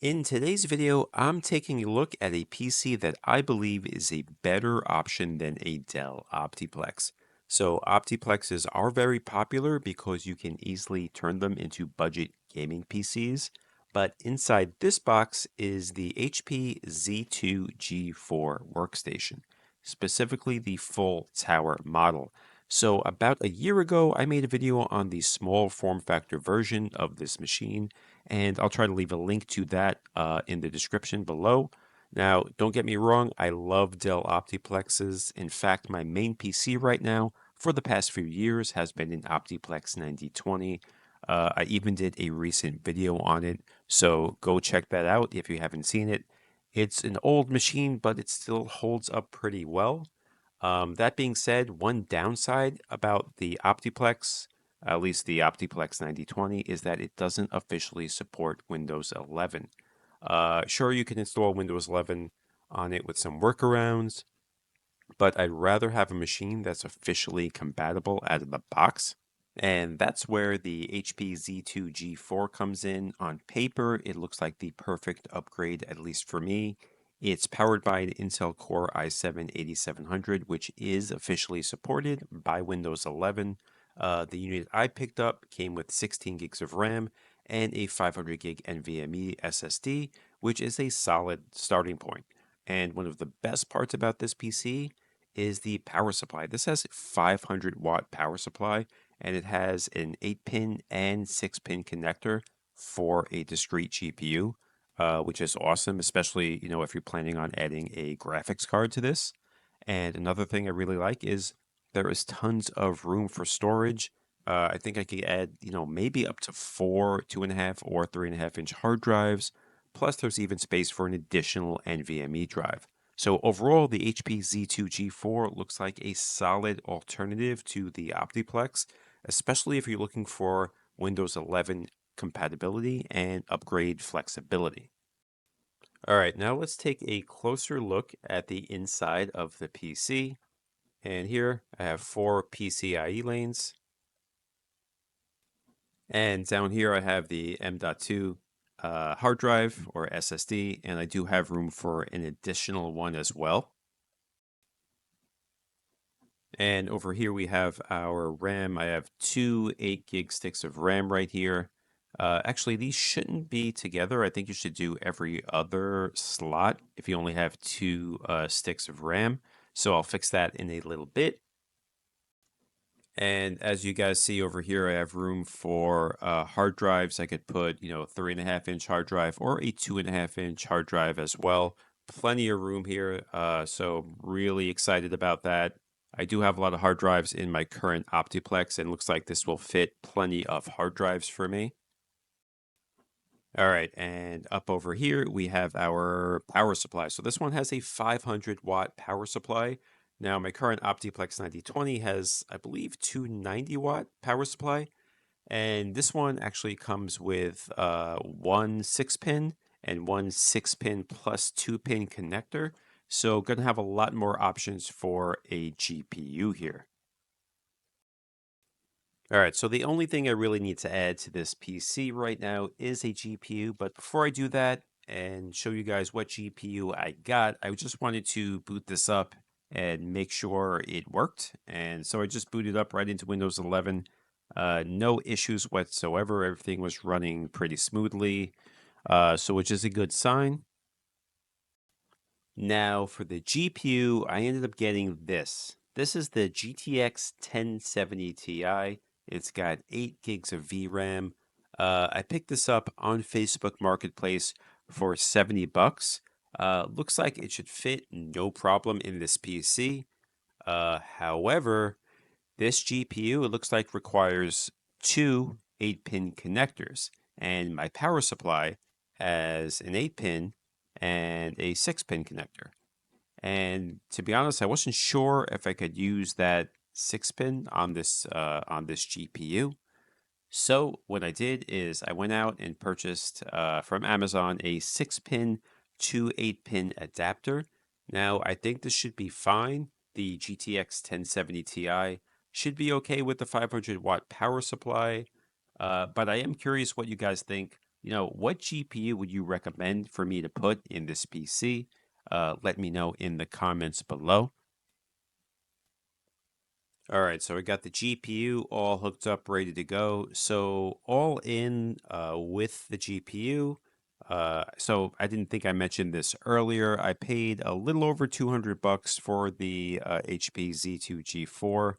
In today's video, I'm taking a look at a PC that I believe is a better option than a Dell Optiplex. So Optiplexes are very popular because you can easily turn them into budget gaming PCs. But inside this box is the HP Z2 G4 workstation, specifically the full tower model. So about a year ago, I made a video on the small form factor version of this machine, and I'll try to leave a link to that in the description below. Now, don't get me wrong, I love Dell Optiplexes. In fact, my main PC right now for the past few years has been an Optiplex 9020. I even did a recent video on it, so go check that out if you haven't seen it. It's an old machine, but it still holds up pretty well. That being said, one downside about the Optiplex, at least the Optiplex 9020, is that it doesn't officially support Windows 11. Sure, you can install Windows 11 on it with some workarounds, but I'd rather have a machine that's officially compatible out of the box. And that's where the HP Z2 G4 comes in. On paper, it looks like the perfect upgrade, at least for me. It's powered by an Intel Core i7-8700, which is officially supported by Windows 11. The unit I picked up came with 16 gigs of RAM and a 500 gig NVMe SSD, which is a solid starting point. And one of the best parts about this PC is the power supply. This has a 500-watt power supply, and it has an 8-pin and 6-pin connector for a discrete GPU, which is awesome, especially if you're planning on adding a graphics card to this. And another thing I really like is there is tons of room for storage. I think I could add, maybe up to 4 2.5 or 3.5 inch hard drives. Plus, there's even space for an additional NVMe drive. So overall, the HP Z2 G4 looks like a solid alternative to the Optiplex, especially if you're looking for Windows 11 compatibility and upgrade flexibility. All right, now let's take a closer look at the inside of the PC. And here I have 4 PCIe lanes. And down here I have the M.2 hard drive or SSD, and I do have room for an additional one as well. And over here we have our RAM. I have two 8 gig sticks of RAM right here. Actually, these shouldn't be together. I think you should do every other slot if you only have two sticks of RAM. So I'll fix that in a little bit. And as you guys see over here, I have room for hard drives. I could put, 3.5 inch hard drive or a 2.5 inch hard drive as well. Plenty of room here. So really excited about that. I do have a lot of hard drives in my current Optiplex, and looks like this will fit plenty of hard drives for me. All right, and up over here, we have our power supply. So this one has a 500-watt power supply. Now, my current Optiplex 9020 has, I believe, 290-watt power supply. And this one actually comes with one 6-pin and one 6-pin plus 2-pin connector. So going to have a lot more options for a GPU here. All right, so the only thing I really need to add to this PC right now is a GPU. But before I do that and show you guys what GPU I got, I just wanted to boot this up and make sure it worked. And so I just booted up right into Windows 11. No issues whatsoever. Everything was running pretty smoothly, so which is a good sign. Now for the GPU, I ended up getting this. This is the GTX 1070 Ti. It's got 8 gigs of VRAM. I picked this up on Facebook Marketplace for 70 bucks. Looks like it should fit no problem in this PC. However, this GPU, it looks like, requires two 8-pin connectors, and my power supply has an 8-pin and a 6-pin connector. And to be honest, I wasn't sure if I could use that 6-pin on this GPU. So what I did is I went out and purchased from Amazon a 6-pin to 8-pin adapter. Now I think this should be fine. The GTX 1070 Ti should be okay with the 500-watt power supply. But I am curious what you guys think what GPU would you recommend for me to put in this PC? Let me know in the comments below. All right, so I got the GPU all hooked up, ready to go. So all in with the GPU. So I didn't think I mentioned this earlier. I paid a little over 200 bucks for the HP Z2 G4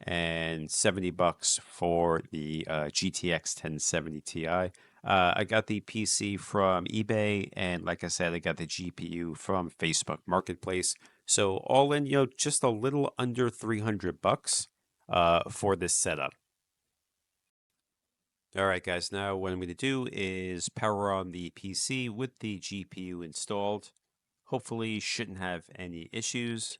and 70 bucks for the GTX 1070 Ti. I got the PC from eBay, and like I said, I got the GPU from Facebook Marketplace. So all in, just a little under 300 bucks for this setup. All right, guys, now what I'm going to do is power on the PC with the GPU installed. Hopefully shouldn't have any issues.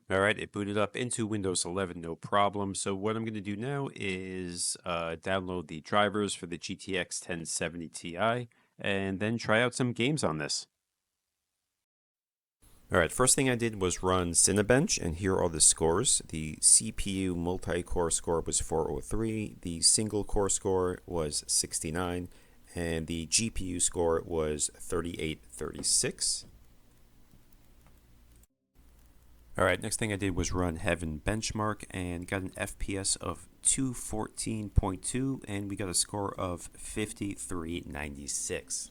All right, it booted up into Windows 11, no problem. So what I'm going to do now is download the drivers for the GTX 1070 Ti and then try out some games on this. All right, first thing I did was run Cinebench, and here are the scores. The CPU multi-core score was 403, the single-core score was 69, and the GPU score was 3836. All right, next thing I did was run Heaven Benchmark and got an FPS of 214.2, and we got a score of 5396.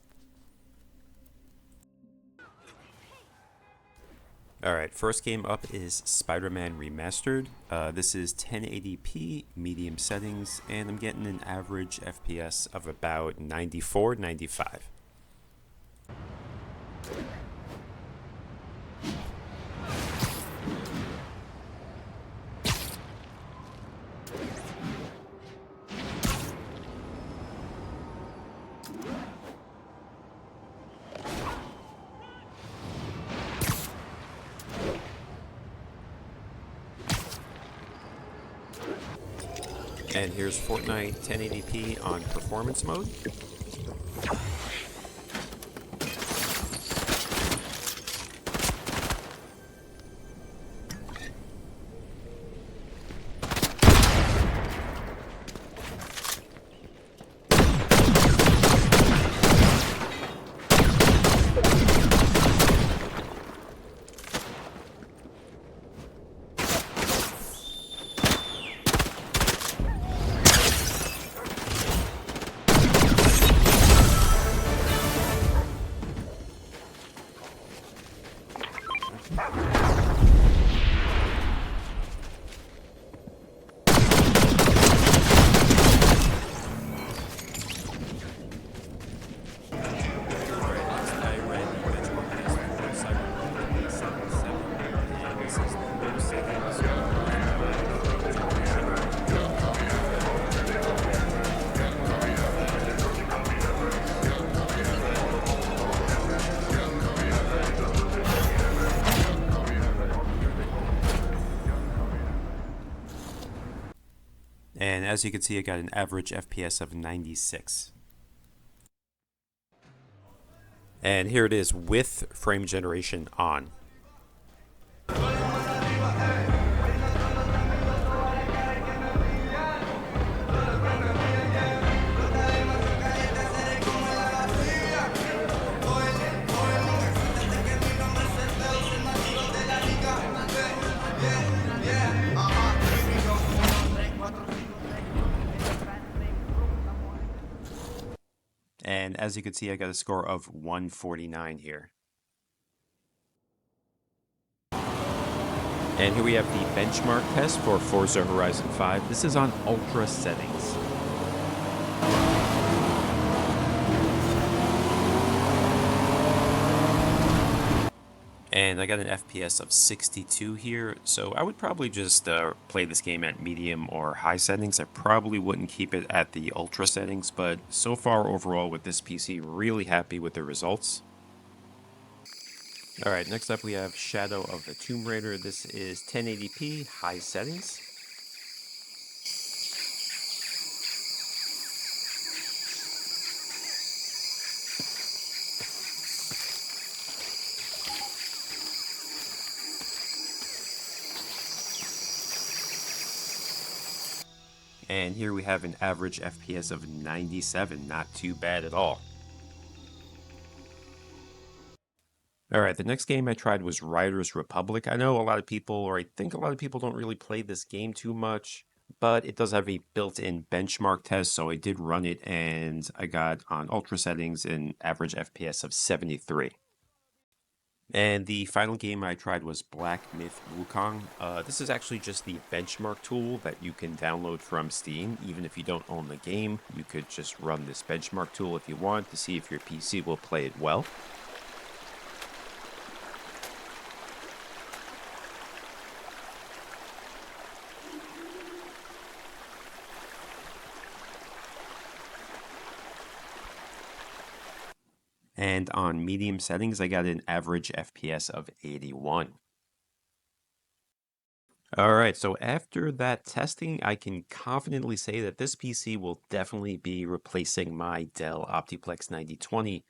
All right, first game up is Spider-Man Remastered. This is 1080p, medium settings, and I'm getting an average FPS of about 94, 95. And here's Fortnite 1080p on performance mode. And as you can see, I got an average FPS of 96. And here it is with frame generation on. And as you can see, I got a score of 149 here. And here we have the benchmark test for Forza Horizon 5. This is on ultra settings. And I got an FPS of 62 here, so I would probably just play this game at medium or high settings. I probably wouldn't keep it at the ultra settings, but so far overall with this PC, really happy with the results. All right, next up we have Shadow of the Tomb Raider. This is 1080p, high settings. And here we have an average FPS of 97, not too bad at all. All right, the next game I tried was Riders Republic. I know a lot of people, or I think a lot of people don't really play this game too much, but it does have a built-in benchmark test, so I did run it and I got on ultra settings an average FPS of 73. And the final game I tried was Black Myth Wukong. This is actually just the benchmark tool that you can download from Steam. Even if you don't own the game, you could just run this benchmark tool if you want to see if your PC will play it well. And on medium settings, I got an average FPS of 81. All right, so after that testing, I can confidently say that this PC will definitely be replacing my Dell Optiplex 9020.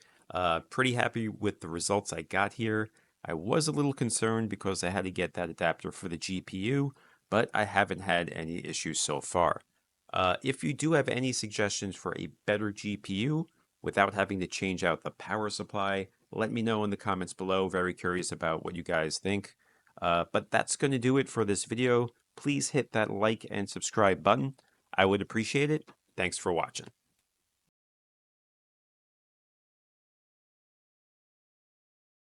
Pretty happy with the results I got here. I was a little concerned because I had to get that adapter for the GPU, but I haven't had any issues so far. If you do have any suggestions for a better GPU without having to change out the power supply, let me know in the comments below. Very curious about what you guys think. But that's going to do it for this video. Please hit that like and subscribe button. I would appreciate it. Thanks for watching.